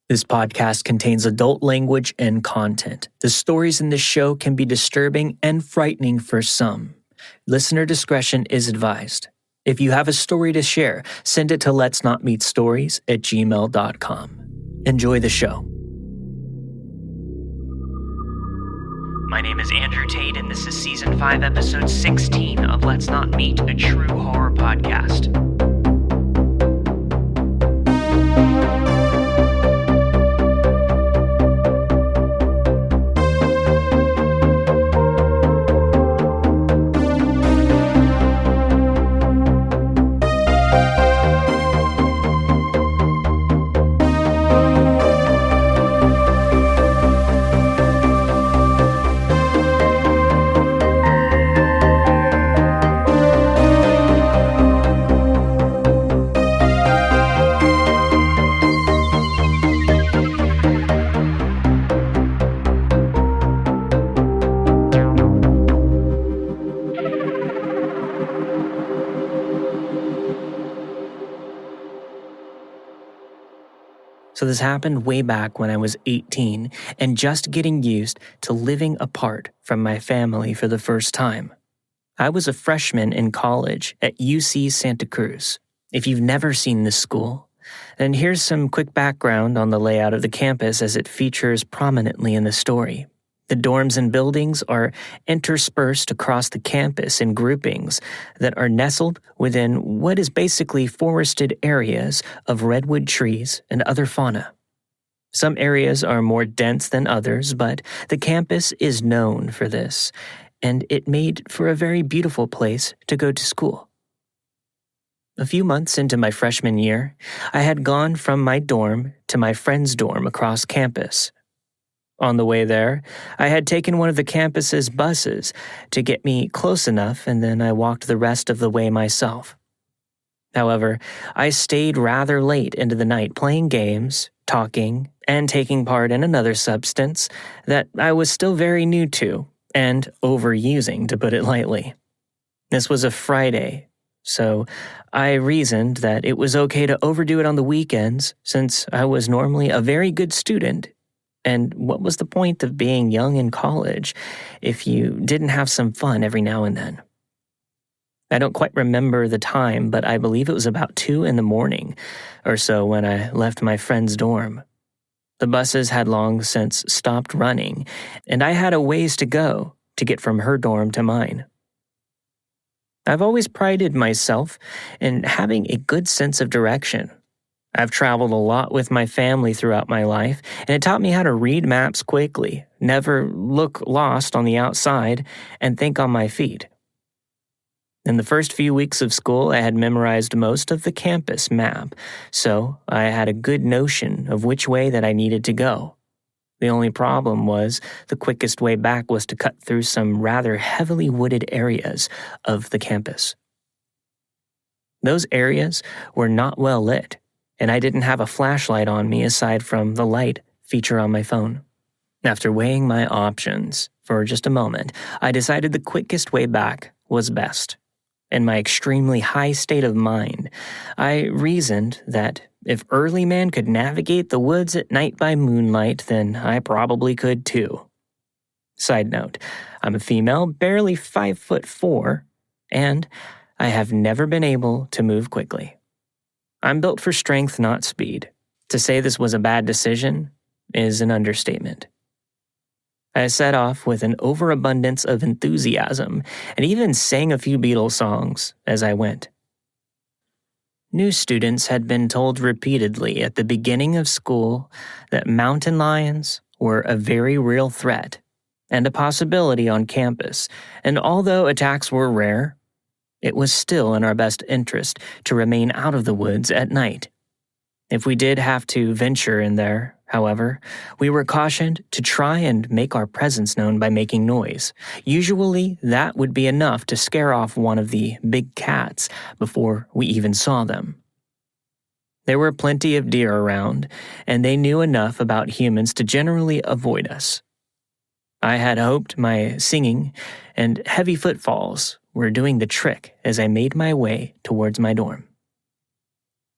This podcast contains adult language and content. The stories in this show can be disturbing and frightening for some. Listener discretion is advised. If you have a story to share, send it to letsnotmeetstories@gmail.com. Enjoy the show. My name is Andrew Tate, and this is Season 5, Episode 16 of Let's Not Meet, a true horror podcast. So this happened way back when I was 18 and just getting used to living apart from my family for the first time. I was a freshman in college at UC Santa Cruz. If you've never seen this school, then here's some quick background on the layout of the campus as it features prominently in the story. The dorms and buildings are interspersed across the campus in groupings that are nestled within what is basically forested areas of redwood trees and other fauna. Some areas are more dense than others, but the campus is known for this, and it made for a very beautiful place to go to school. A few months into my freshman year, I had gone from my dorm to my friend's dorm across campus. On the way there, I had taken one of the campus's buses to get me close enough, and then I walked the rest of the way myself. However, I stayed rather late into the night playing games, talking, and taking part in another substance that I was still very new to, and overusing, to put it lightly. This was a Friday, so I reasoned that it was okay to overdo it on the weekends since I was normally a very good student. And what was the point of being young in college if you didn't have some fun every now and then? I don't quite remember the time, but I believe it was about 2 a.m. or so when I left my friend's dorm. The buses had long since stopped running, and I had a ways to go to get from her dorm to mine. I've always prided myself in having a good sense of direction. I've traveled a lot with my family throughout my life, and it taught me how to read maps quickly, never look lost on the outside, and think on my feet. In the first few weeks of school, I had memorized most of the campus map, so I had a good notion of which way that I needed to go. The only problem was the quickest way back was to cut through some rather heavily wooded areas of the campus. Those areas were not well lit, and I didn't have a flashlight on me aside from the light feature on my phone. After weighing my options for just a moment, I decided the quickest way back was best. In my extremely high state of mind, I reasoned that if early man could navigate the woods at night by moonlight, then I probably could too. Side note, I'm a female, barely 5'4", and I have never been able to move quickly. I'm built for strength, not speed. To say this was a bad decision is an understatement. I set off with an overabundance of enthusiasm and even sang a few Beatles songs as I went. New students had been told repeatedly at the beginning of school that mountain lions were a very real threat and a possibility on campus, and although attacks were rare, it was still in our best interest to remain out of the woods at night. If we did have to venture in there, however, we were cautioned to try and make our presence known by making noise. Usually, that would be enough to scare off one of the big cats before we even saw them. There were plenty of deer around, and they knew enough about humans to generally avoid us. I had hoped my singing and heavy footfalls were doing the trick as I made my way towards my dorm.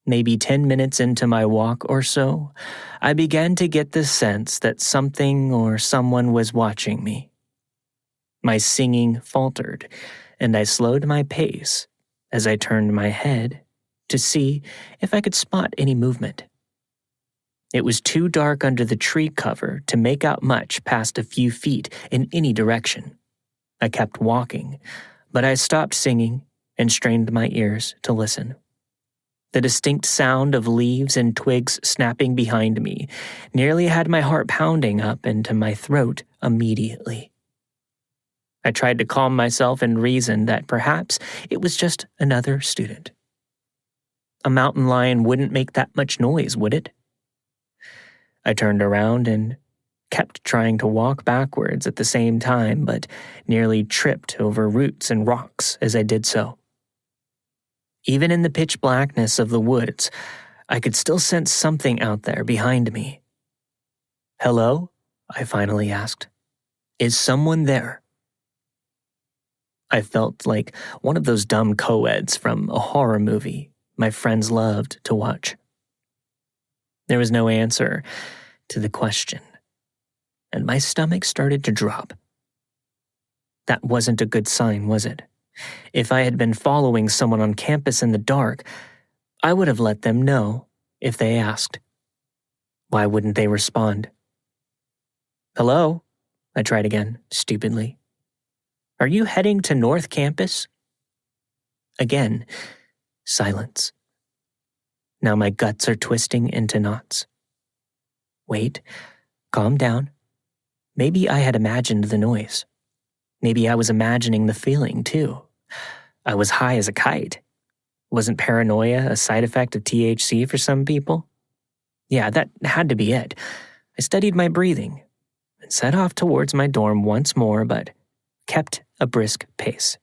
Maybe 10 minutes into my walk or so, I began to get the sense that something or someone was watching me. My singing faltered, and I slowed my pace as I turned my head to see if I could spot any movement. It was too dark under the tree cover to make out much past a few feet in any direction. I kept walking, but I stopped singing and strained my ears to listen. The distinct sound of leaves and twigs snapping behind me nearly had my heart pounding up into my throat immediately. I tried to calm myself and reason that perhaps it was just another student. A mountain lion wouldn't make that much noise, would it? I turned around and kept trying to walk backwards at the same time, but nearly tripped over roots and rocks as I did so. Even in the pitch blackness of the woods, I could still sense something out there behind me. "Hello?" I finally asked. "Is someone there?" I felt like one of those dumb co-eds from a horror movie my friends loved to watch. There was no answer to the question, and my stomach started to drop. That wasn't a good sign, was it? If I had been following someone on campus in the dark, I would have let them know if they asked. Why wouldn't they respond? "Hello?" I tried again, stupidly. "Are you heading to North Campus?" Again, silence. Now my guts are twisting into knots. Wait, calm down. Maybe I had imagined the noise. Maybe I was imagining the feeling, too. I was high as a kite. Wasn't paranoia a side effect of THC for some people? Yeah, that had to be it. I studied my breathing and set off towards my dorm once more, but kept a brisk pace.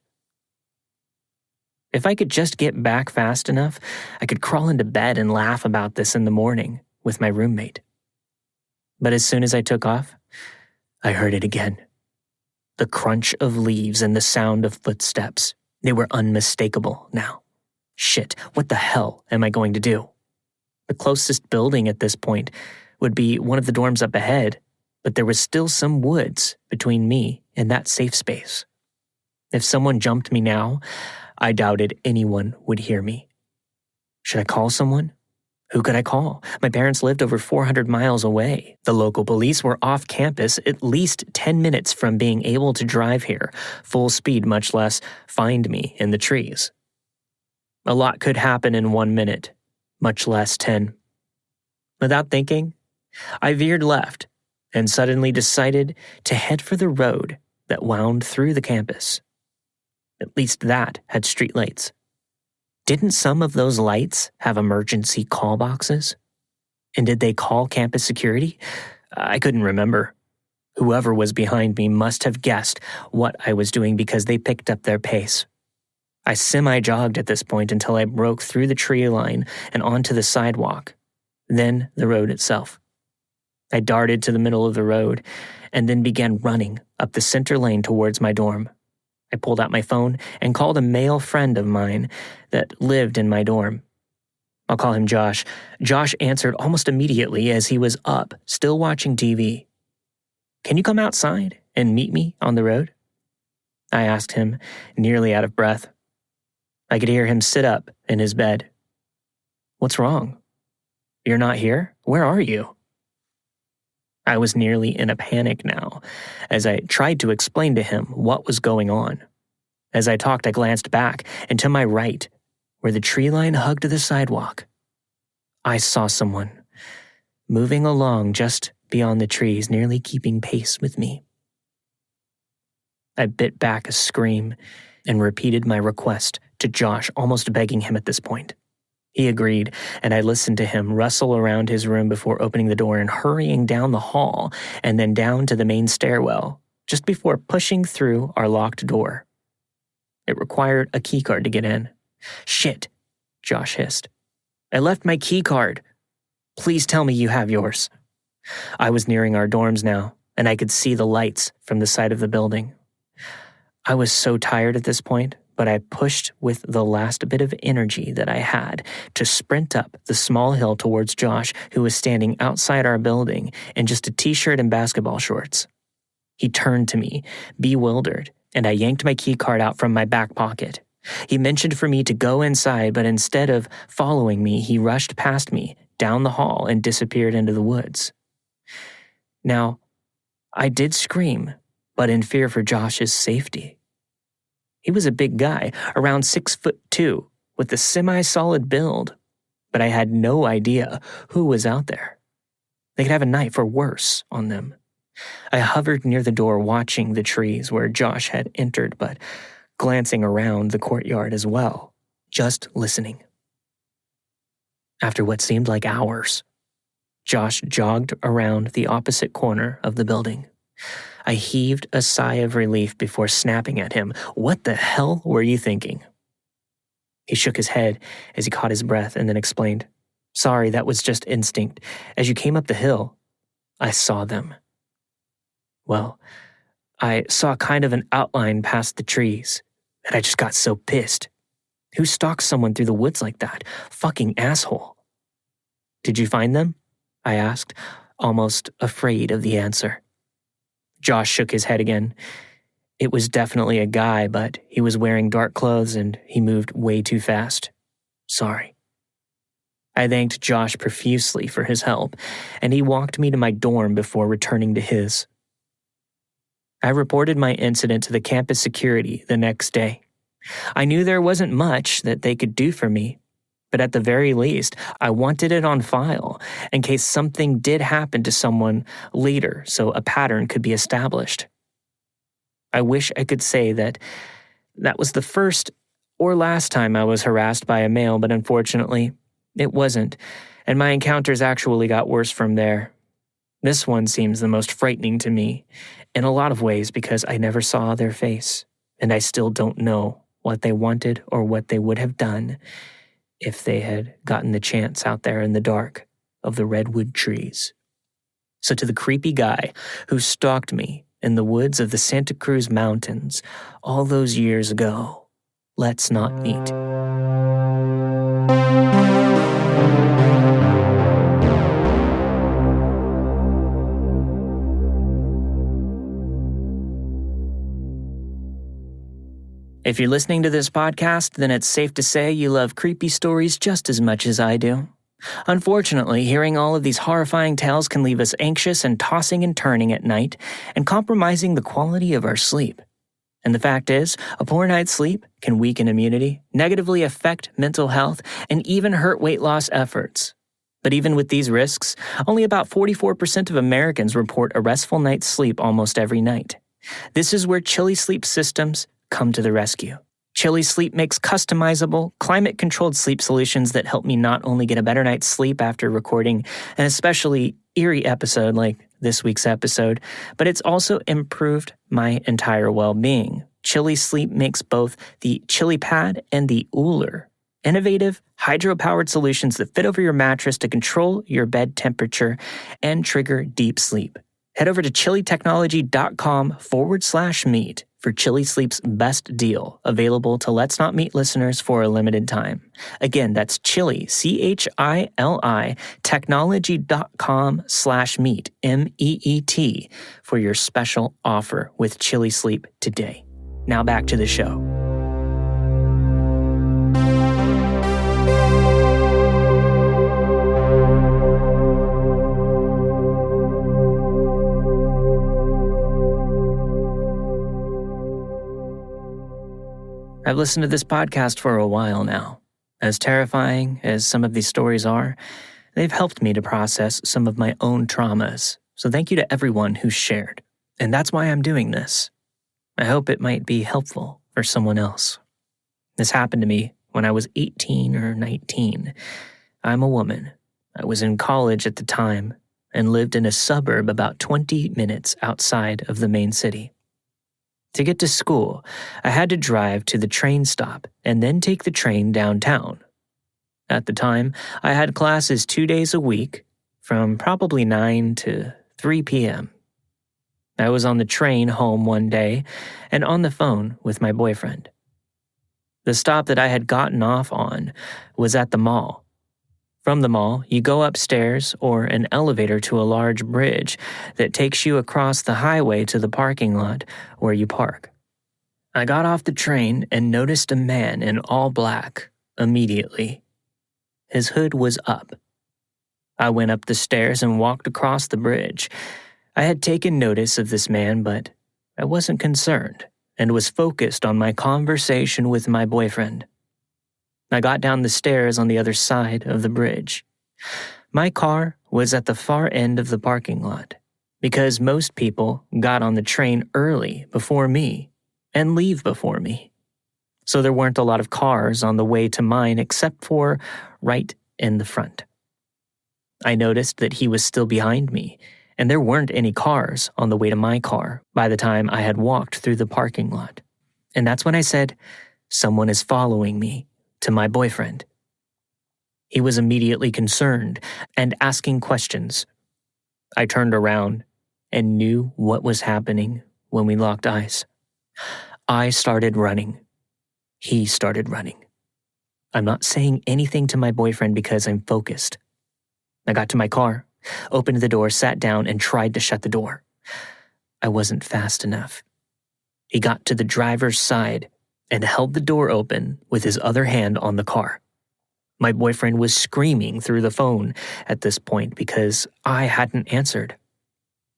If I could just get back fast enough, I could crawl into bed and laugh about this in the morning with my roommate. But as soon as I took off, I heard it again. The crunch of leaves and the sound of footsteps. They were unmistakable now. Shit, what the hell am I going to do? The closest building at this point would be one of the dorms up ahead, but there was still some woods between me and that safe space. If someone jumped me now, I doubted anyone would hear me. Should I call someone? Who could I call? My parents lived over 400 miles away. The local police were off campus at least 10 minutes from being able to drive here, full speed, much less find me in the trees. A lot could happen in 1 minute, much less 10. Without thinking, I veered left and suddenly decided to head for the road that wound through the campus. At least that had streetlights. Didn't some of those lights have emergency call boxes? And did they call campus security? I couldn't remember. Whoever was behind me must have guessed what I was doing because they picked up their pace. I semi-jogged at this point until I broke through the tree line and onto the sidewalk, then the road itself. I darted to the middle of the road and then began running up the center lane towards my dorm. I pulled out my phone and called a male friend of mine that lived in my dorm. I'll call him Josh. Josh answered almost immediately as he was up, still watching TV. "Can you come outside and meet me on the road?" I asked him, nearly out of breath. I could hear him sit up in his bed. "What's wrong? You're not here? Where are you?" I was nearly in a panic now, as I tried to explain to him what was going on. As I talked, I glanced back and to my right, where the tree line hugged the sidewalk. I saw someone moving along just beyond the trees, nearly keeping pace with me. I bit back a scream and repeated my request to Josh, almost begging him at this point. He agreed, and I listened to him rustle around his room before opening the door and hurrying down the hall and then down to the main stairwell, just before pushing through our locked door. It required a keycard to get in. "Shit," Josh hissed. "I left my keycard. Please tell me you have yours." I was nearing our dorms now, and I could see the lights from the side of the building. I was so tired at this point but I pushed with the last bit of energy that I had to sprint up the small hill towards Josh, who was standing outside our building in just a t-shirt and basketball shorts. He turned to me, bewildered, and I yanked my key card out from my back pocket. He mentioned for me to go inside, but instead of following me, he rushed past me, down the hall, and disappeared into the woods. Now, I did scream, but in fear for Josh's safety. He was a big guy, around 6'2", with a semi-solid build, but I had no idea who was out there. They could have a knife or worse on them. I hovered near the door watching the trees where Josh had entered, but glancing around the courtyard as well, just listening. After what seemed like hours, Josh jogged around the opposite corner of the building. I heaved a sigh of relief before snapping at him. "What the hell were you thinking?" He shook his head as he caught his breath and then explained, "Sorry, that was just instinct. As you came up the hill, I saw them." Well, I saw kind of an outline past the trees, and I just got so pissed. Who stalks someone through the woods like that? Fucking asshole. "Did you find them?" I asked, almost afraid of the answer. Josh shook his head again. It was definitely a guy, but he was wearing dark clothes and he moved way too fast. Sorry. I thanked Josh profusely for his help, and he walked me to my dorm before returning to his. I reported my incident to the campus security the next day. I knew there wasn't much that they could do for me, but at the very least, I wanted it on file in case something did happen to someone later so a pattern could be established. I wish I could say that was the first or last time I was harassed by a male, but unfortunately, it wasn't, and my encounters actually got worse from there. This one seems the most frightening to me, in a lot of ways because I never saw their face, and I still don't know what they wanted or what they would have done if they had gotten the chance out there in the dark of the redwood trees. So to the creepy guy who stalked me in the woods of the Santa Cruz Mountains all those years ago, let's not meet. If you're listening to this podcast, then it's safe to say you love creepy stories just as much as I do. Unfortunately, hearing all of these horrifying tales can leave us anxious and tossing and turning at night and compromising the quality of our sleep. And the fact is, a poor night's sleep can weaken immunity, negatively affect mental health, and even hurt weight loss efforts. But even with these risks, only about 44% of Americans report a restful night's sleep almost every night. This is where Chili Sleep Systems come to the rescue. Chili Sleep makes customizable, climate-controlled sleep solutions that help me not only get a better night's sleep after recording an especially eerie episode like this week's episode, but it's also improved my entire well-being. Chili Sleep makes both the Chili Pad and the Ooler, innovative, hydro-powered solutions that fit over your mattress to control your bed temperature and trigger deep sleep. Head over to chilitechnology.com/meet for Chili Sleep's best deal, available to Let's Not Meet listeners for a limited time. Again, that's Chili, CHILI, technology.com/meet, MEET, for your special offer with Chili Sleep today. Now back to the show. I've listened to this podcast for a while now. As terrifying as some of these stories are, they've helped me to process some of my own traumas. So thank you to everyone who's shared. And that's why I'm doing this. I hope it might be helpful for someone else. This happened to me when I was 18 or 19. I'm a woman. I was in college at the time and lived in a suburb about 20 minutes outside of the main city. To get to school, I had to drive to the train stop and then take the train downtown. At the time, I had classes 2 days a week from probably 9 to 3 p.m. I was on the train home one day and on the phone with my boyfriend. The stop that I had gotten off on was at the mall. From the mall, you go upstairs or an elevator to a large bridge that takes you across the highway to the parking lot where you park. I got off the train and noticed a man in all black immediately. His hood was up. I went up the stairs and walked across the bridge. I had taken notice of this man, but I wasn't concerned and was focused on my conversation with my boyfriend. I got down the stairs on the other side of the bridge. My car was at the far end of the parking lot because most people got on the train early before me and leave before me. So there weren't a lot of cars on the way to mine except for right in the front. I noticed that he was still behind me, and there weren't any cars on the way to my car by the time I had walked through the parking lot. And that's when I said, "Someone is following me," to my boyfriend. He was immediately concerned and asking questions. I turned around and knew what was happening when we locked eyes. I started running. He started running. I'm not saying anything to my boyfriend because I'm focused. I got to my car, opened the door, sat down, and tried to shut the door. I wasn't fast enough. He got to the driver's side and held the door open with his other hand on the car. My boyfriend was screaming through the phone at this point because I hadn't answered.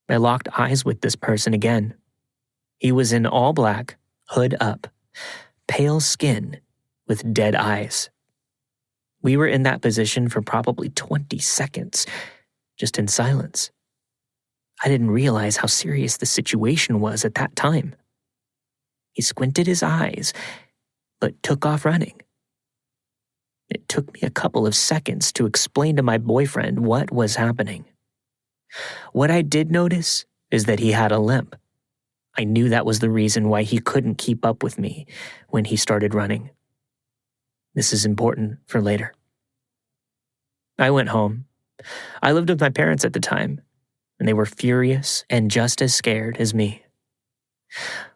I locked eyes with this person again. He was in all black, hood up, pale skin, with dead eyes. We were in that position for probably 20 seconds, just in silence. I didn't realize how serious the situation was at that time. He squinted his eyes, but took off running. It took me a couple of seconds to explain to my boyfriend what was happening. What I did notice is that he had a limp. I knew that was the reason why he couldn't keep up with me when he started running. This is important for later. I went home. I lived with my parents at the time, and they were furious and just as scared as me.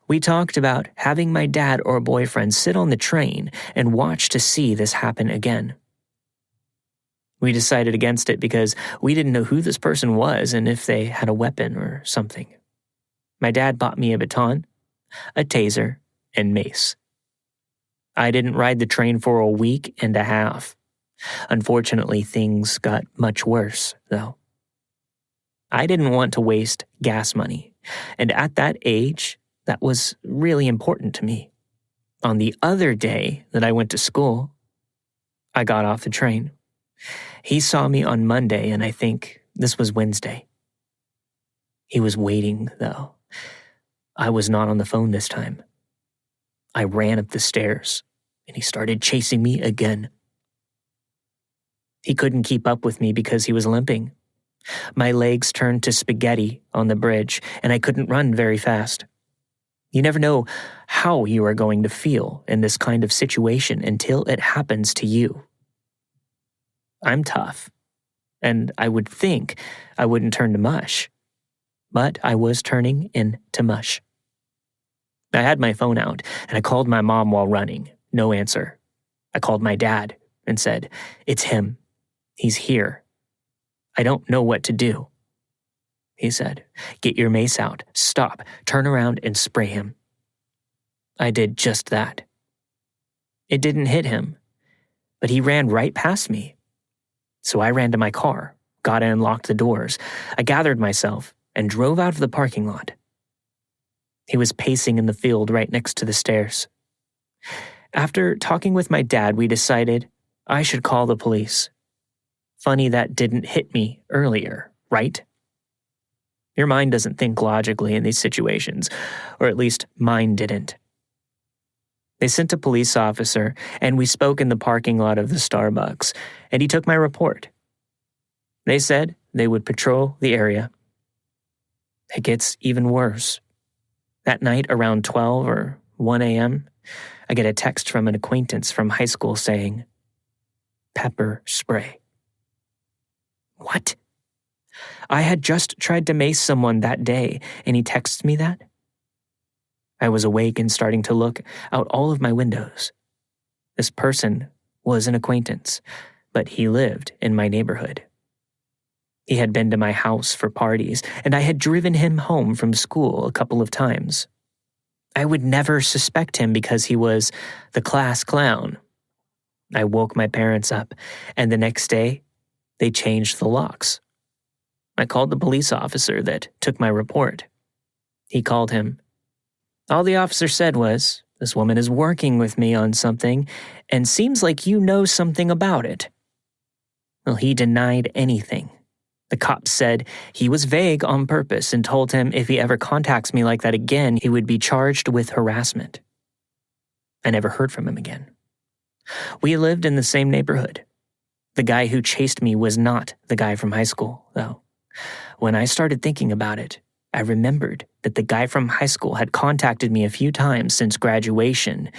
We talked about having my dad or boyfriend sit on the train and watch to see this happen again. We decided against it because we didn't know who this person was and if they had a weapon or something. My dad bought me a baton, a taser, and mace. I didn't ride the train for a week and a half. Unfortunately, things got much worse, though. I didn't want to waste gas money, and at that age, that was really important to me. On the other day that I went to school, I got off the train. He saw me on Monday, and I think this was Wednesday. He was waiting, though. I was not on the phone this time. I ran up the stairs, and he started chasing me again. He couldn't keep up with me because he was limping. My legs turned to spaghetti on the bridge, and I couldn't run very fast. You never know how you are going to feel in this kind of situation until it happens to you. I'm tough, and I would think I wouldn't turn to mush, but I was turning into mush. I had my phone out, and I called my mom while running. No answer. I called my dad and said, "It's him. He's here. I don't know what to do." He said, "Get your mace out, stop, turn around, and spray him." I did just that. It didn't hit him, but he ran right past me. So I ran to my car, got in and locked the doors. I gathered myself and drove out of the parking lot. He was pacing in the field right next to the stairs. After talking with my dad, we decided I should call the police. Funny that didn't hit me earlier, right? Your mind doesn't think logically in these situations, or at least mine didn't. They sent a police officer, and we spoke in the parking lot of the Starbucks, and he took my report. They said they would patrol the area. It gets even worse. That night around 12 or 1 a.m., I get a text from an acquaintance from high school saying, "Pepper spray." What? I had just tried to mace someone that day, and he texts me that? I was awake and starting to look out all of my windows. This person was an acquaintance, but he lived in my neighborhood. He had been to my house for parties, and I had driven him home from school a couple of times. I would never suspect him because he was the class clown. I woke my parents up, and the next day, they changed the locks. I called the police officer that took my report. He called him. All the officer said was, "This woman is working with me on something, and seems like you know something about it." Well, he denied anything. The cop said he was vague on purpose and told him if he ever contacts me like that again, he would be charged with harassment. I never heard from him again. We lived in the same neighborhood. The guy who chased me was not the guy from high school, though. When I started thinking about it, I remembered that the guy from high school had contacted me a few times since graduation,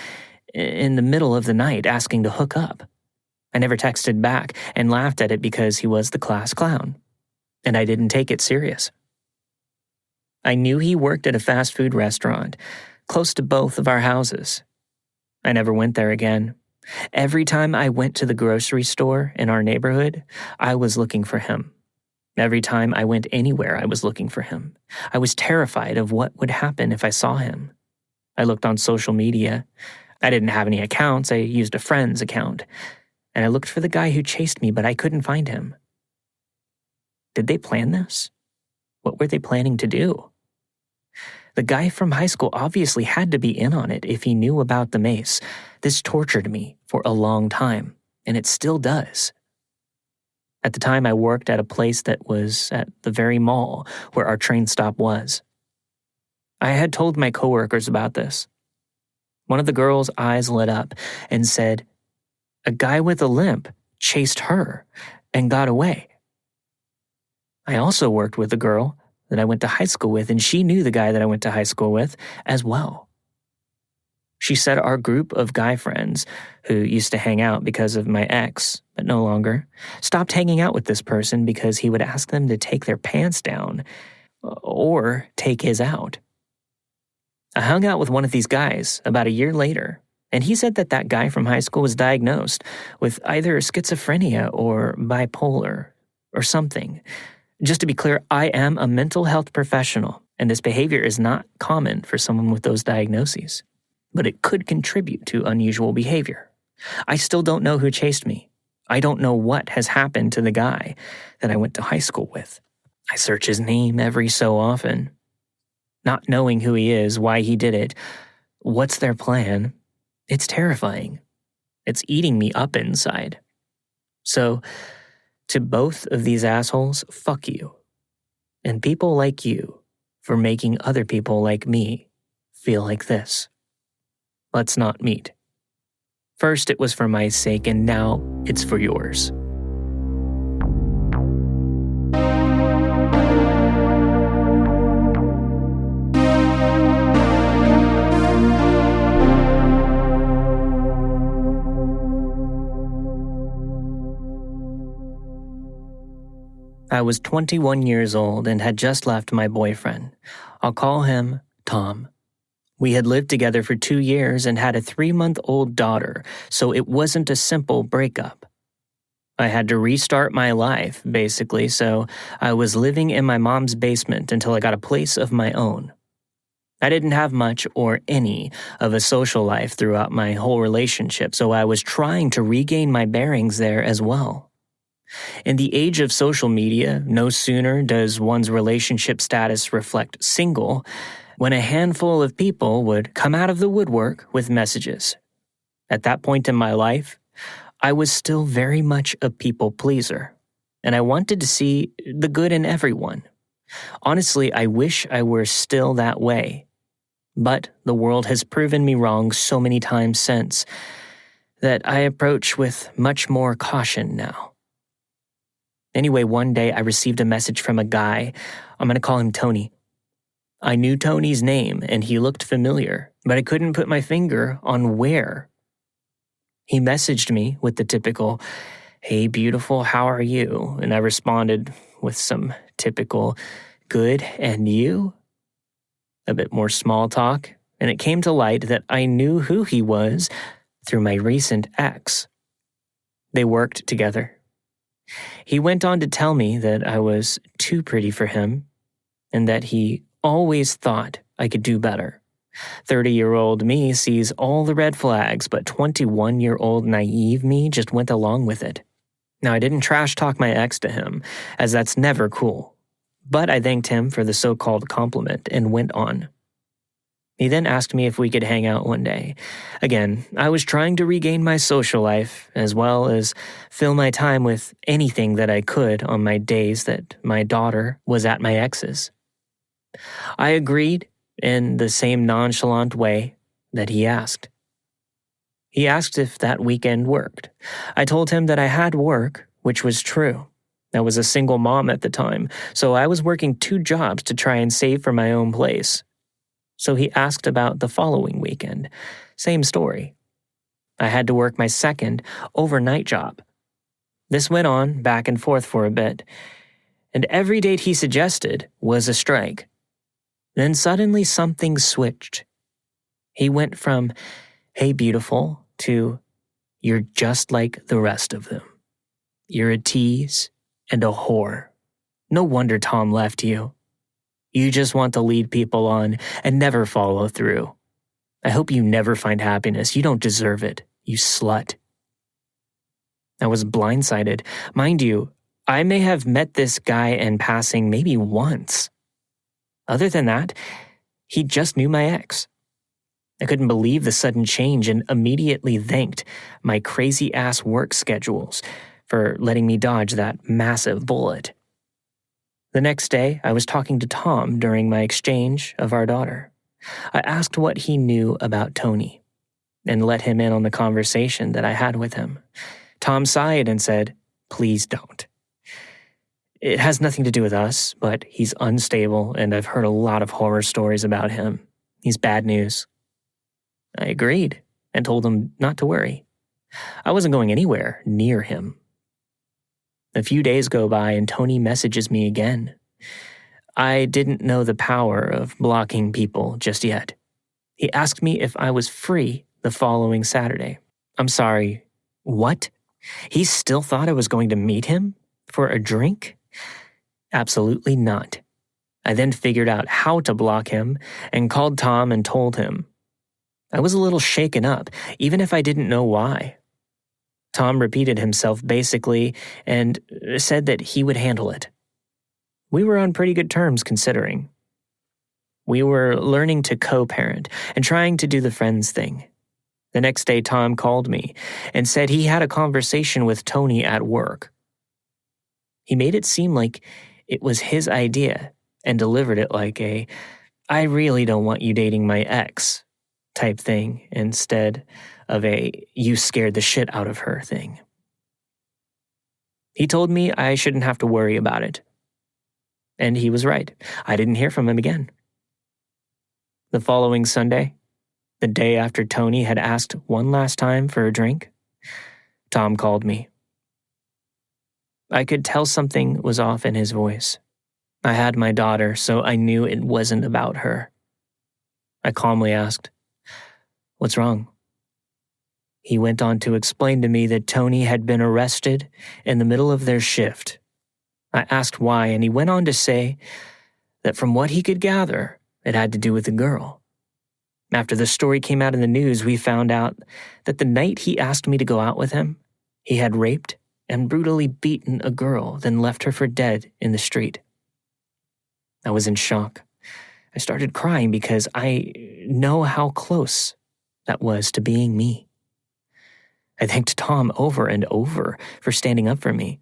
in the middle of the night asking to hook up. I never texted back and laughed at it because he was the class clown, and I didn't take it serious. I knew he worked at a fast food restaurant, close to both of our houses. I never went there again. Every time I went to the grocery store in our neighborhood, I was looking for him. Every time I went anywhere, I was looking for him. I was terrified of what would happen if I saw him. I looked on social media. I didn't have any accounts. I used a friend's account. And I looked for the guy who chased me, but I couldn't find him. Did they plan this? What were they planning to do? The guy from high school obviously had to be in on it if he knew about the mace. This tortured me for a long time, and it still does. At the time, I worked at a place that was at the very mall where our train stop was. I had told my coworkers about this. One of the girls' eyes lit up and said, "A guy with a limp chased her and got away." I also worked with a girl that I went to high school with, and she knew the guy that I went to high school with as well. She said our group of guy friends, who used to hang out because of my ex, but no longer, stopped hanging out with this person because he would ask them to take their pants down or take his out. I hung out with one of these guys about a year later, and he said that that guy from high school was diagnosed with either schizophrenia or bipolar or something. Just to be clear, I am a mental health professional, and this behavior is not common for someone with those diagnoses, but it could contribute to unusual behavior. I still don't know who chased me. I don't know what has happened to the guy that I went to high school with. I search his name every so often. Not knowing who he is, why he did it, what's their plan, it's terrifying. It's eating me up inside. So, to both of these assholes, fuck you. And people like you for making other people like me feel like this. Let's not meet. First it was for my sake, and now it's for yours. I was 21 years old and had just left my boyfriend. I'll call him Tom. We had lived together for 2 years and had a 3-month-old daughter, so it wasn't a simple breakup. I had to restart my life, basically, so I was living in my mom's basement until I got a place of my own. I didn't have much or any of a social life throughout my whole relationship, so I was trying to regain my bearings there as well. In the age of social media, no sooner does one's relationship status reflect single when a handful of people would come out of the woodwork with messages. At that point in my life, I was still very much a people pleaser, and I wanted to see the good in everyone. Honestly, I wish I were still that way, but the world has proven me wrong so many times since that I approach with much more caution now. Anyway, one day I received a message from a guy. I'm going to call him Tony. I knew Tony's name and he looked familiar, but I couldn't put my finger on where. He messaged me with the typical, "Hey beautiful, how are you?" And I responded with some typical, "Good, and you?" A bit more small talk, and it came to light that I knew who he was through my recent ex. They worked together. He went on to tell me that I was too pretty for him and that he always thought I could do better. 30-year-old me sees all the red flags, but 21-year-old naive me just went along with it. Now, I didn't trash talk my ex to him, as that's never cool. But I thanked him for the so-called compliment and went on. He then asked me if we could hang out one day. Again, I was trying to regain my social life, as well as fill my time with anything that I could on my days that my daughter was at my ex's. I agreed in the same nonchalant way that he asked. He asked if that weekend worked. I told him that I had work, which was true. I was a single mom at the time, so I was working 2 jobs to try and save for my own place. So he asked about the following weekend. Same story. I had to work my second overnight job. This went on back and forth for a bit, and every date he suggested was a strike. Then suddenly something switched. He went from, "Hey, beautiful," to, "You're just like the rest of them. You're a tease and a whore. No wonder Tom left you. You just want to lead people on and never follow through. I hope you never find happiness. You don't deserve it, you slut." I was blindsided. Mind you, I may have met this guy in passing maybe once. Other than that, he just knew my ex. I couldn't believe the sudden change and immediately thanked my crazy-ass work schedules for letting me dodge that massive bullet. The next day, I was talking to Tom during my exchange of our daughter. I asked what he knew about Tony and let him in on the conversation that I had with him. Tom sighed and said, "Please don't. It has nothing to do with us, but he's unstable and I've heard a lot of horror stories about him. He's bad news." I agreed and told him not to worry. I wasn't going anywhere near him. A few days go by and Tony messages me again. I didn't know the power of blocking people just yet. He asked me if I was free the following Saturday. I'm sorry, what? He still thought I was going to meet him for a drink? Absolutely not. I then figured out how to block him and called Tom and told him. I was a little shaken up, even if I didn't know why. Tom repeated himself basically and said that he would handle it. We were on pretty good terms considering. We were learning to co-parent and trying to do the friends thing. The next day, Tom called me and said he had a conversation with Tony at work. He made it seem like it was his idea and delivered it like a, "I really don't want you dating my ex" type thing instead of a "you scared the shit out of her" thing. He told me I shouldn't have to worry about it. And he was right. I didn't hear from him again. The following Sunday, the day after Tony had asked one last time for a drink, Tom called me. I could tell something was off in his voice. I had my daughter, so I knew it wasn't about her. I calmly asked, "What's wrong?" He went on to explain to me that Tony had been arrested in the middle of their shift. I asked why, and he went on to say that from what he could gather, it had to do with a girl. After the story came out in the news, we found out that the night he asked me to go out with him, he had raped and brutally beaten a girl, then left her for dead in the street. I was in shock. I started crying because I know how close that was to being me. I thanked Tom over and over for standing up for me.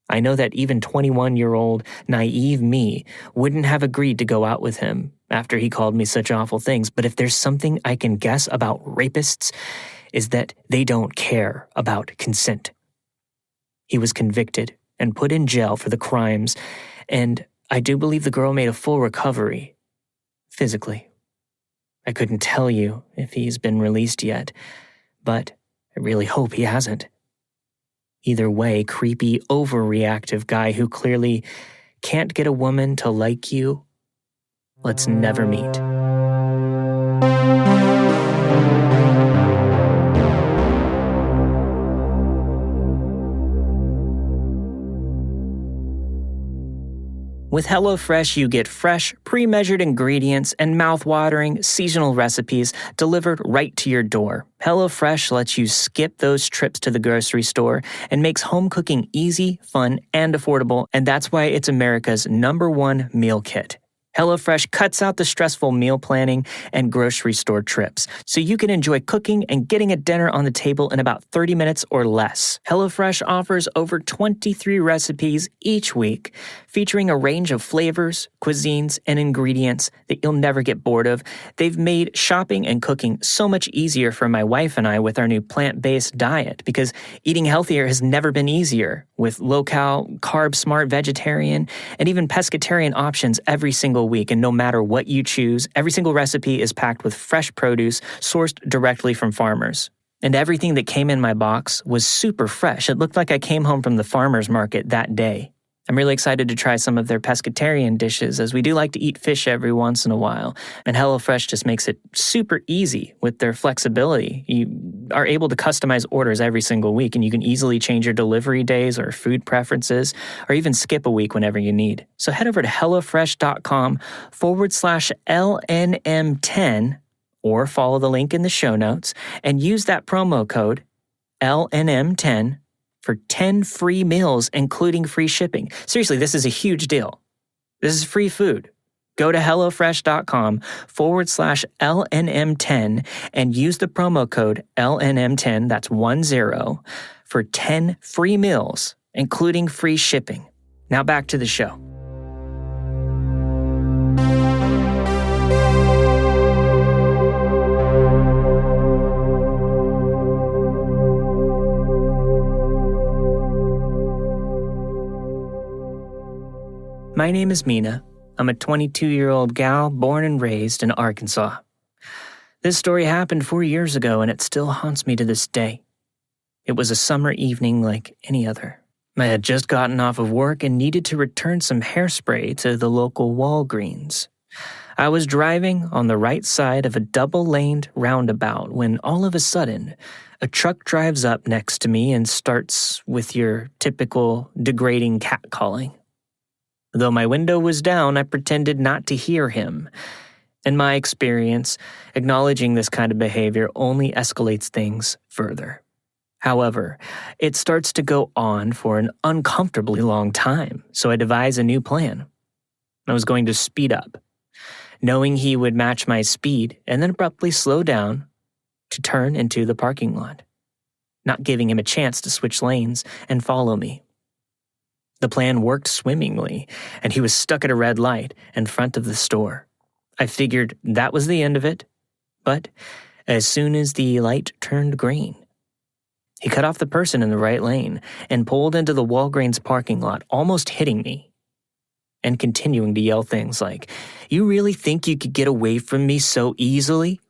I know that even 21-year-old naive me wouldn't have agreed to go out with him after he called me such awful things, but if there's something I can guess about rapists, is that they don't care about consent. He was convicted and put in jail for the crimes, and I do believe the girl made a full recovery, physically. I couldn't tell you if he's been released yet, but I really hope he hasn't. Either way, creepy, overreactive guy who clearly can't get a woman to like you, let's never meet. With HelloFresh, you get fresh, pre-measured ingredients and mouth-watering, seasonal recipes delivered right to your door. HelloFresh lets you skip those trips to the grocery store and makes home cooking easy, fun, and affordable, and that's why it's America's #1 meal kit. HelloFresh cuts out the stressful meal planning and grocery store trips, so you can enjoy cooking and getting a dinner on the table in about 30 minutes or less. HelloFresh offers over 23 recipes each week, featuring a range of flavors, cuisines, and ingredients that you'll never get bored of. They've made shopping and cooking so much easier for my wife and I with our new plant-based diet, because eating healthier has never been easier, with low-cal, carb-smart vegetarian, and even pescatarian options every single week. And no matter what you choose, every single recipe is packed with fresh produce sourced directly from farmers. And everything that came in my box was super fresh. It looked like I came home from the farmer's market that day. I'm really excited to try some of their pescatarian dishes, as we do like to eat fish every once in a while. And HelloFresh just makes it super easy with their flexibility. You are able to customize orders every single week, and you can easily change your delivery days or food preferences, or even skip a week whenever you need. So head over to HelloFresh.com/LNM10, or follow the link in the show notes, and use that promo code LNM10 for 10 free meals, including free shipping. Seriously, this is a huge deal. This is free food. Go to HelloFresh.com/LNM10 and use the promo code LNM10, that's 10, for 10 free meals, including free shipping. Now back to the show. My name is Mina. I'm a 22-year-old gal born and raised in Arkansas. This story happened 4 years ago, and it still haunts me to this day. It was a summer evening like any other. I had just gotten off of work and needed to return some hairspray to the local Walgreens. I was driving on the right side of a double-laned roundabout when all of a sudden, a truck drives up next to me and starts with your typical degrading catcalling. Though my window was down, I pretended not to hear him. In my experience, acknowledging this kind of behavior only escalates things further. However, it starts to go on for an uncomfortably long time, so I devise a new plan. I was going to speed up, knowing he would match my speed and then abruptly slow down to turn into the parking lot, not giving him a chance to switch lanes and follow me. The plan worked swimmingly, and he was stuck at a red light in front of the store. I figured that was the end of it, but as soon as the light turned green, he cut off the person in the right lane and pulled into the Walgreens parking lot, almost hitting me, and continuing to yell things like, "You really think you could get away from me so easily?"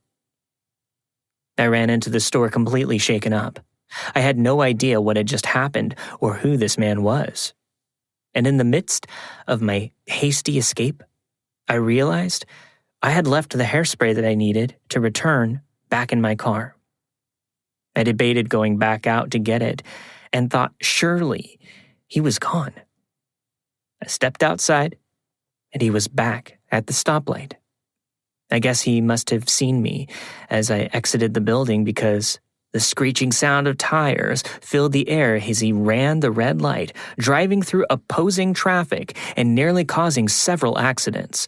I ran into the store completely shaken up. I had no idea what had just happened or who this man was. And in the midst of my hasty escape, I realized I had left the hairspray that I needed to return back in my car. I debated going back out to get it and thought surely he was gone. I stepped outside and he was back at the stoplight. I guess he must have seen me as I exited the building, because the screeching sound of tires filled the air as he ran the red light, driving through opposing traffic and nearly causing several accidents.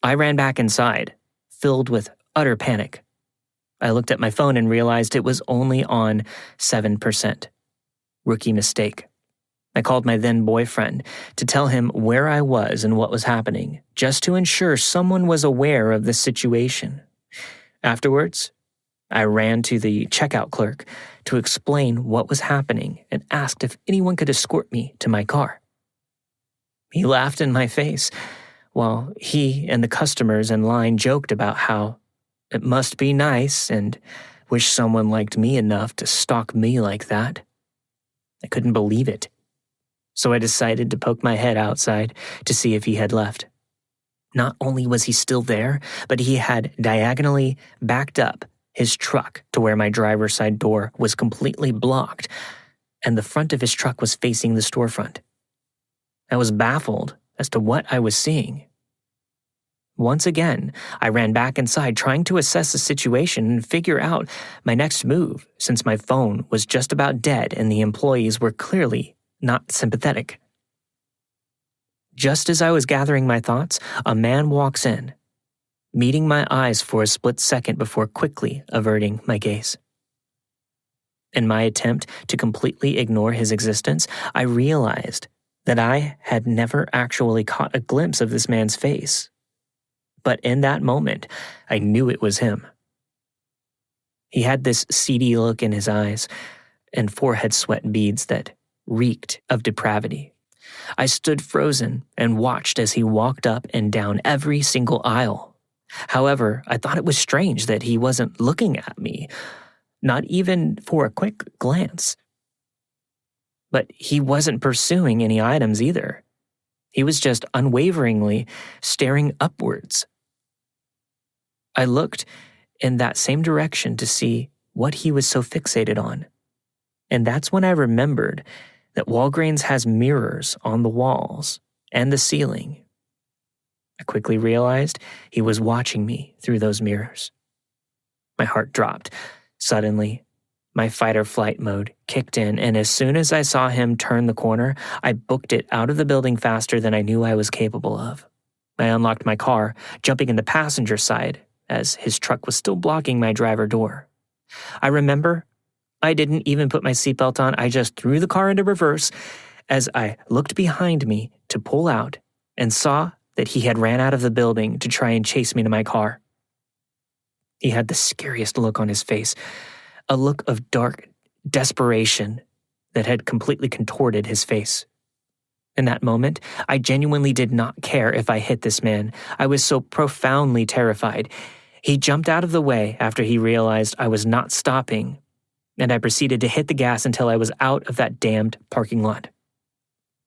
I ran back inside, filled with utter panic. I looked at my phone and realized it was only on 7%. Rookie mistake. I called my then boyfriend to tell him where I was and what was happening, just to ensure someone was aware of the situation. Afterwards, I ran to the checkout clerk to explain what was happening and asked if anyone could escort me to my car. He laughed in my face while he and the customers in line joked about how it must be nice and wish someone liked me enough to stalk me like that. I couldn't believe it. So I decided to poke my head outside to see if he had left. Not only was he still there, but he had diagonally backed up his truck to where my driver's side door was completely blocked, and the front of his truck was facing the storefront. I was baffled as to what I was seeing. Once again, I ran back inside trying to assess the situation and figure out my next move since my phone was just about dead and the employees were clearly not sympathetic. Just as I was gathering my thoughts, a man walks in, meeting my eyes for a split second before quickly averting my gaze. In my attempt to completely ignore his existence, I realized that I had never actually caught a glimpse of this man's face. But in that moment, I knew it was him. He had this seedy look in his eyes and forehead sweat beads that reeked of depravity. I stood frozen and watched as he walked up and down every single aisle. However, I thought it was strange that he wasn't looking at me, not even for a quick glance. But he wasn't pursuing any items either. He was just unwaveringly staring upwards. I looked in that same direction to see what he was so fixated on. And that's when I remembered that Walgreens has mirrors on the walls and the ceiling. I quickly realized he was watching me through those mirrors. My heart dropped. Suddenly, my fight-or-flight mode kicked in, and as soon as I saw him turn the corner, I booked it out of the building faster than I knew I was capable of. I unlocked my car, jumping in the passenger side, as his truck was still blocking my driver door. I remember I didn't even put my seatbelt on. I just threw the car into reverse as I looked behind me to pull out and saw that he had ran out of the building to try and chase me to my car. He had the scariest look on his face, a look of dark desperation that had completely contorted his face. In that moment, I genuinely did not care if I hit this man. I was so profoundly terrified. He jumped out of the way after he realized I was not stopping, and I proceeded to hit the gas until I was out of that damned parking lot.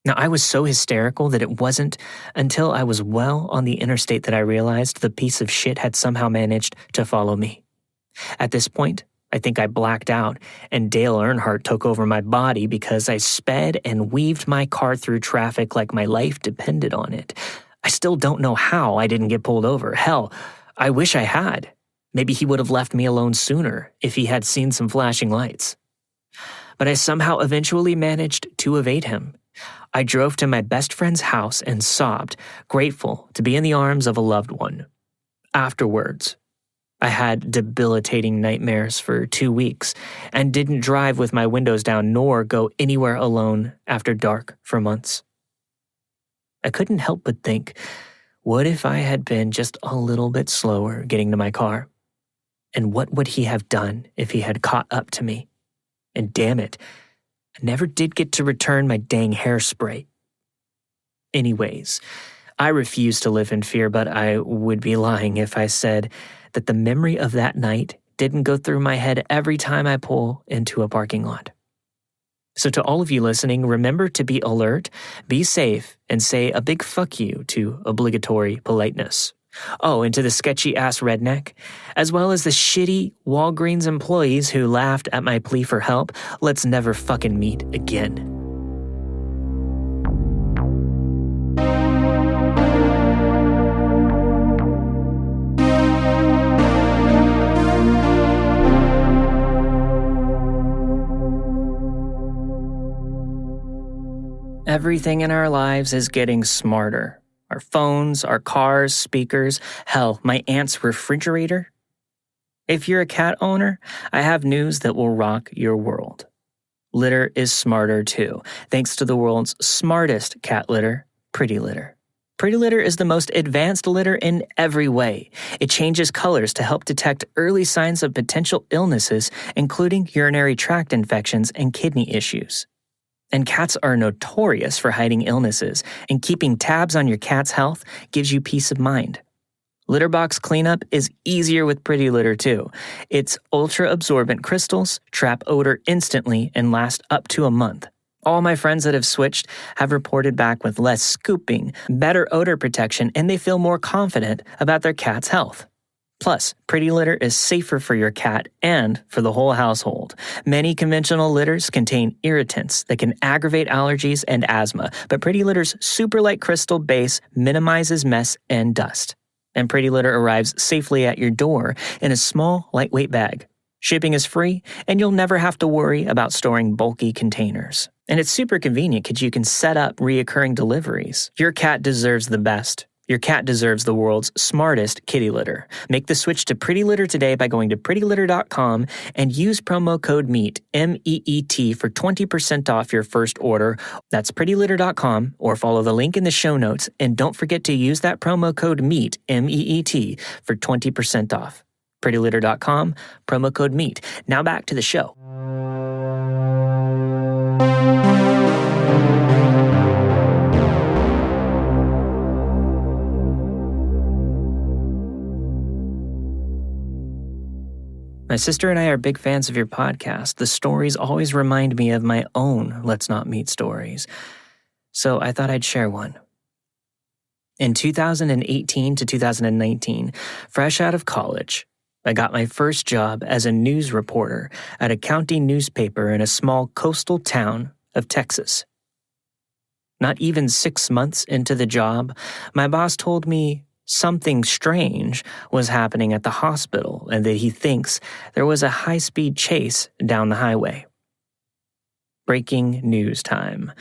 Now, I was so hysterical that it wasn't until I was well on the interstate that I realized the piece of shit had somehow managed to follow me. At this point, I think I blacked out, and Dale Earnhardt took over my body because I sped and weaved my car through traffic like my life depended on it. I still don't know how I didn't get pulled over. Hell, I wish I had. Maybe he would have left me alone sooner if he had seen some flashing lights. But I somehow eventually managed to evade him. I drove to my best friend's house and sobbed, grateful to be in the arms of a loved one. Afterwards, I had debilitating nightmares for 2 weeks and didn't drive with my windows down nor go anywhere alone after dark for months. I couldn't help but think, what if I had been just a little bit slower getting to my car? And what would he have done if he had caught up to me? And damn it, I never did get to return my dang hairspray. Anyways, I refuse to live in fear, but I would be lying if I said that the memory of that night didn't go through my head every time I pull into a parking lot. So to all of you listening, remember to be alert, be safe, and say a big fuck you to obligatory politeness. Oh, and to the sketchy-ass redneck, as well as the shitty Walgreens employees who laughed at my plea for help, let's never fucking meet again. Everything in our lives is getting smarter. Our phones, our cars, speakers, hell, my aunt's refrigerator. If you're a cat owner, I have news that will rock your world. Litter is smarter too, thanks to the world's smartest cat litter, Pretty Litter. Pretty Litter is the most advanced litter in every way. It changes colors to help detect early signs of potential illnesses, including urinary tract infections and kidney issues. And cats are notorious for hiding illnesses, and keeping tabs on your cat's health gives you peace of mind. Litter box cleanup is easier with Pretty Litter too. Its ultra-absorbent crystals trap odor instantly and last up to a month. All my friends that have switched have reported back with less scooping, better odor protection, and they feel more confident about their cat's health. Plus, Pretty Litter is safer for your cat and for the whole household. Many conventional litters contain irritants that can aggravate allergies and asthma, but Pretty Litter's super light crystal base minimizes mess and dust. And Pretty Litter arrives safely at your door in a small, lightweight bag. Shipping is free, and you'll never have to worry about storing bulky containers. And it's super convenient because you can set up reoccurring deliveries. Your cat deserves the best. Your cat deserves the world's smartest kitty litter. Make the switch to Pretty Litter today by going to prettylitter.com and use promo code MEAT, M-E-E-T, for 20% off your first order. That's prettylitter.com, or follow the link in the show notes. And don't forget to use that promo code MEAT, M-E-E-T, for 20% off. prettylitter.com, promo code MEAT. Now back to the show. My sister and I are big fans of your podcast. The stories always remind me of my own Let's Not Meet stories. So I thought I'd share one. In 2018 to 2019, fresh out of college, I got my first job as a news reporter at a county newspaper in a small coastal town of Texas. Not even 6 months into the job, my boss told me something strange was happening at the hospital and that he thinks there was a high-speed chase down the highway. Breaking news time.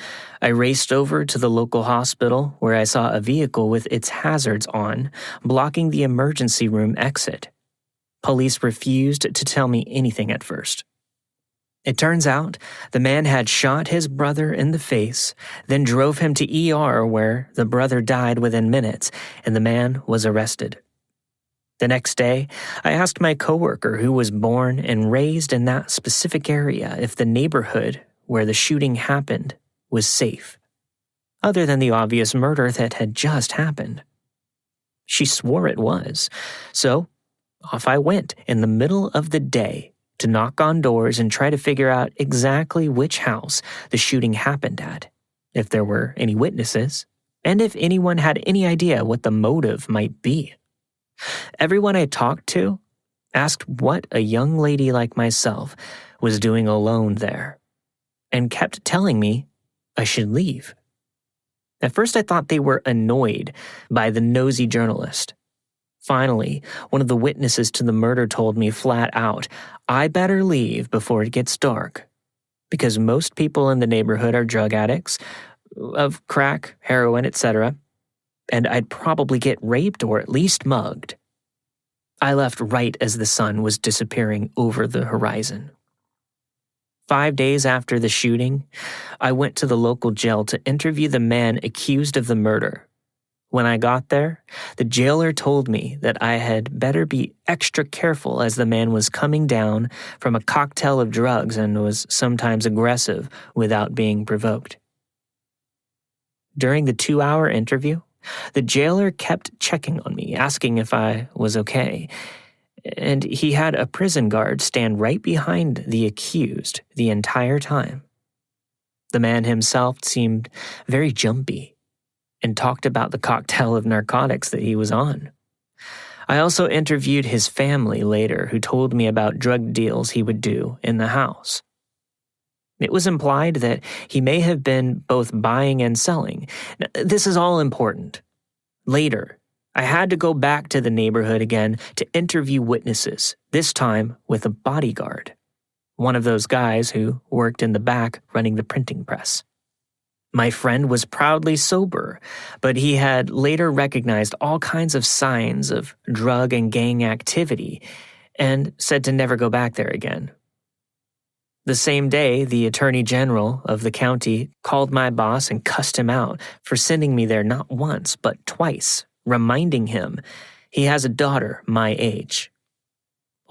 I raced over to the local hospital where I saw a vehicle with its hazards on, blocking the emergency room exit. Police refused to tell me anything at first. It turns out the man had shot his brother in the face, then drove him to ER where the brother died within minutes, and the man was arrested. The next day, I asked my coworker who was born and raised in that specific area if the neighborhood where the shooting happened was safe, other than the obvious murder that had just happened. She swore it was, so off I went in the middle of the day to knock on doors and try to figure out exactly which house the shooting happened at, if there were any witnesses, and if anyone had any idea what the motive might be. Everyone I talked to asked what a young lady like myself was doing alone there, and kept telling me I should leave. At first I thought they were annoyed by the nosy journalist. Finally, one of the witnesses to the murder told me flat out, I better leave before it gets dark, because most people in the neighborhood are drug addicts, of crack, heroin, etc., and I'd probably get raped or at least mugged. I left right as the sun was disappearing over the horizon. 5 days after the shooting, I went to the local jail to interview the man accused of the murder. When I got there, the jailer told me that I had better be extra careful as the man was coming down from a cocktail of drugs and was sometimes aggressive without being provoked. During the 2-hour interview, the jailer kept checking on me, asking if I was okay, and he had a prison guard stand right behind the accused the entire time. The man himself seemed very jumpy and talked about the cocktail of narcotics that he was on. I also interviewed his family later, who told me about drug deals he would do in the house. It was implied that he may have been both buying and selling. Now, this is all important. Later, I had to go back to the neighborhood again to interview witnesses, this time with a bodyguard, one of those guys who worked in the back running the printing press. My friend was proudly sober, but he had later recognized all kinds of signs of drug and gang activity and said to never go back there again. The same day, the attorney general of the county called my boss and cussed him out for sending me there not once but twice, reminding him he has a daughter my age.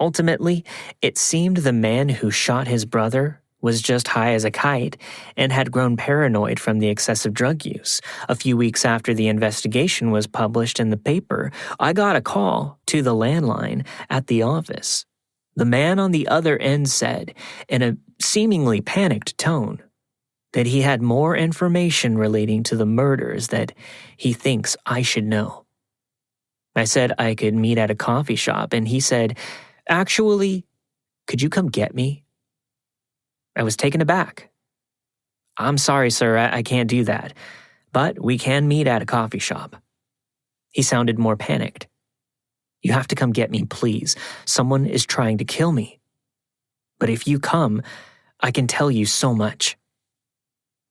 Ultimately, it seemed the man who shot his brother was just high as a kite and had grown paranoid from the excessive drug use. A few weeks after the investigation was published in the paper, I got a call to the landline at the office. The man on the other end said, in a seemingly panicked tone, that he had more information relating to the murders that he thinks I should know. I said I could meet at a coffee shop, and he said, "Actually, could you come get me?" I was taken aback. "I'm sorry, sir, I can't do that, but we can meet at a coffee shop." He sounded more panicked. "You have to come get me, please. Someone is trying to kill me. But if you come, I can tell you so much."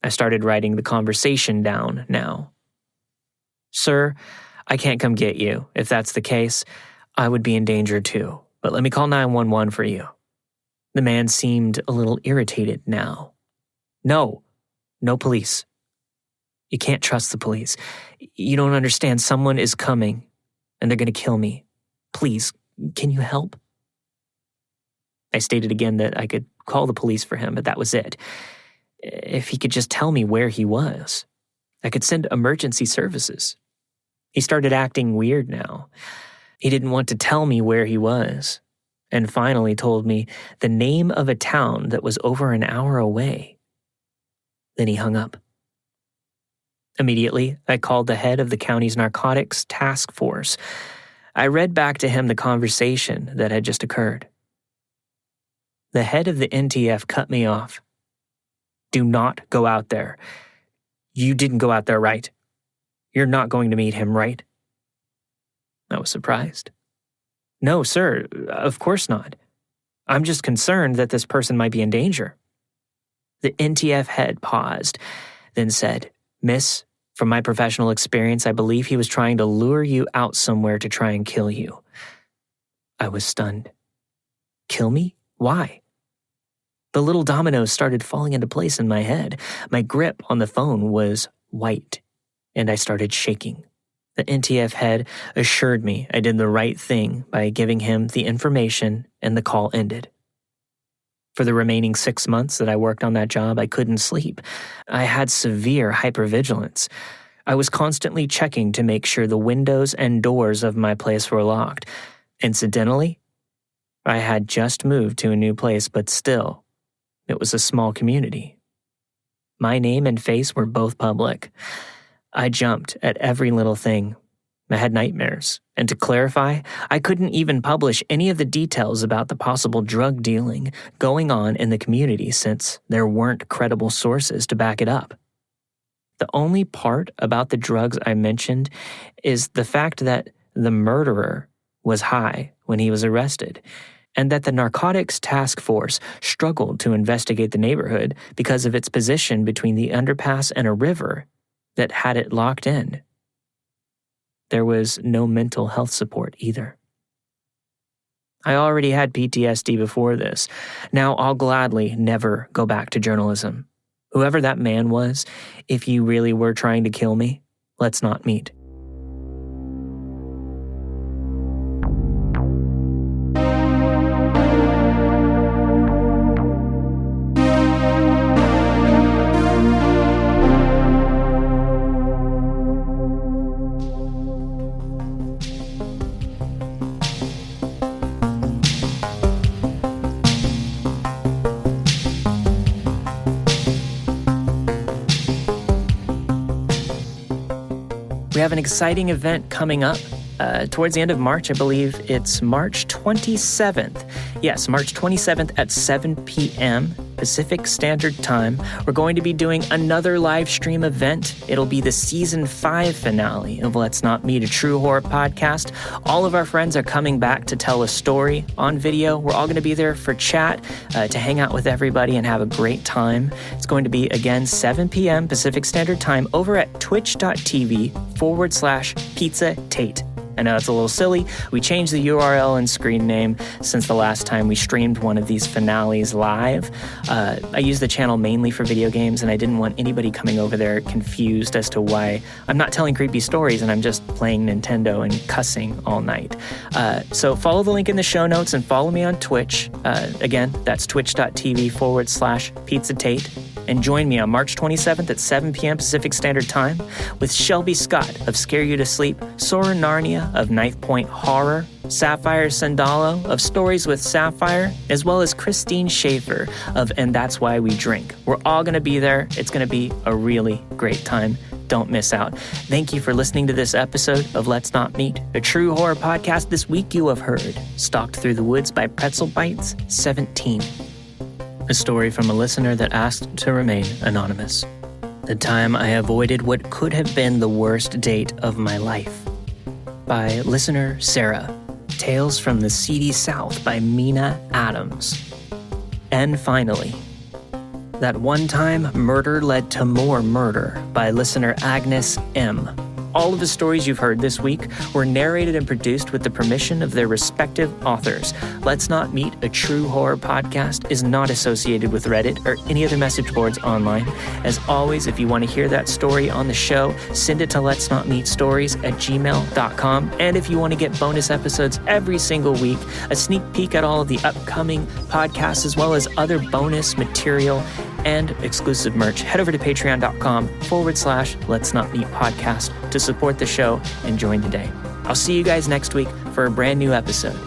I started writing the conversation down now. "Sir, I can't come get you. If that's the case, I would be in danger too. But let me call 911 for you." The man seemed a little irritated now. No police. You can't trust the police. You don't understand. Someone is coming, and they're going to kill me. Please, can you help?" I stated again that I could call the police for him, but that was it. If he could just tell me where he was, I could send emergency services. He started acting weird now. He didn't want to tell me where he was, and finally told me the name of a town that was over an hour away. Then he hung up. Immediately, I called the head of the county's narcotics task force. I read back to him the conversation that had just occurred. The head of the NTF cut me off. "Do not go out there. You didn't go out there, right? You're not going to meet him, right?" I was surprised. "No, sir, of course not. I'm just concerned that this person might be in danger." The NTF head paused, then said, "Miss, from my professional experience, I believe he was trying to lure you out somewhere to try and kill you." I was stunned. Kill me? Why? The little dominoes started falling into place in my head. My grip on the phone was white, and I started shaking. The NTF head assured me I did the right thing by giving him the information, and the call ended. For the remaining 6 months that I worked on that job, I couldn't sleep. I had severe hypervigilance. I was constantly checking to make sure the windows and doors of my place were locked. Incidentally, I had just moved to a new place, but still, it was a small community. My name and face were both public. I jumped at every little thing. I had nightmares, and to clarify, I couldn't even publish any of the details about the possible drug dealing going on in the community since there weren't credible sources to back it up. The only part about the drugs I mentioned is the fact that the murderer was high when he was arrested, and that the narcotics task force struggled to investigate the neighborhood because of its position between the underpass and a river that had it locked in. There was no mental health support either. I already had PTSD before this. Now I'll gladly never go back to journalism. Whoever that man was, if you really were trying to kill me, let's not meet. We have an exciting event coming up towards the end of March. I believe it's March 27th. Yes, March 27th at 7 p.m. Pacific Standard Time. We're going to be doing another live stream event. It'll be the Season 5 finale of Let's Not Meet, a True Horror podcast. All of our friends are coming back to tell a story on video. We're all going to be there for chat, to hang out with everybody and have a great time. It's going to be, again, 7 p.m. Pacific Standard Time over at twitch.tv/Pizza Tate. I know it's a little silly. We changed the URL and screen name since the last time we streamed one of these finales live. I use the channel mainly for video games, and I didn't want anybody coming over there confused as to why I'm not telling creepy stories and I'm just playing Nintendo and cussing all night. So follow the link in the show notes and follow me on Twitch. Again, that's twitch.tv/Pizza Tate. And join me on March 27th at 7 p.m. Pacific Standard Time with Shelby Scott of Scare You to Sleep, Sora Narnia of Knife Point Horror, Sapphire Sandalo of Stories with Sapphire, as well as Christine Schaefer of And That's Why We Drink. We're all going to be there. It's going to be a really great time. don't miss out. Thank you for listening to this episode of Let's Not Meet, a true horror podcast. This week you have heard Stalked Through the Woods by Pretzel Bites 17. A story from a listener that asked to remain anonymous. The time I avoided what could have been the worst date of my life. By listener Sarah. Tales from the Seedy South by Mina Adams. And finally, That One Time Murder Led to More Murder by listener Agnes M. All of the stories you've heard this week were narrated and produced with the permission of their respective authors. Let's Not Meet, a true horror podcast, is not associated with Reddit or any other message boards online. As always, if you want to hear that story on the show, send it to letsnotmeetstories@gmail.com. And if you want to get bonus episodes every single week, a sneak peek at all of the upcoming podcasts, as well as other bonus material and exclusive merch, head over to patreon.com/Let's Not Meet podcast to support the show and join today. I'll see you guys next week for a brand new episode.